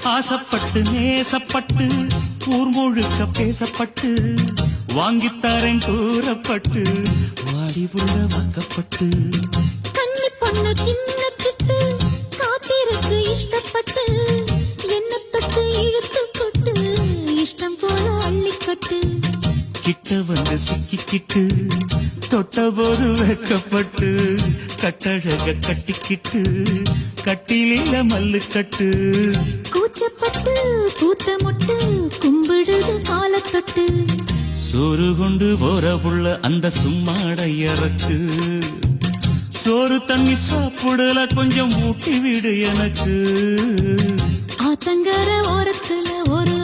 ஆசைப்பட்டு நேசப்பட்டு ஊர் முழுக்க பேசப்பட்டு வாங்கித்தாரன் கூறப்பட்டு வாடி உள்ள வாக்கப்பட்டு கண்ணி பொண்ணு சின்ன சிட்டு காத்திருக்கு இஷ்டப்பட்டு என்ன தொட்டு இழுத்து கொட்டு இஷ்டம் போல அள்ளிக்கட்டு கிட்ட வந்து சிக்கிக்கிட்டு தொட்ட போது வைக்கப்பட்டு கட்டழக கட்டிக்கிட்டு கட்டிலில மல்லு கட்டு கூச்சப்பட்டு பூத்த முட்டு கும்பிடுது காலத்தொட்டு சோறு கொண்டு போற புள்ள அந்த சும்மாட இறக்கு சோறு தண்ணி சாப்பிடல கொஞ்சம் ஊட்டி விடு எனக்கு ஆத்தங்கர ஓரத்துல ஒரு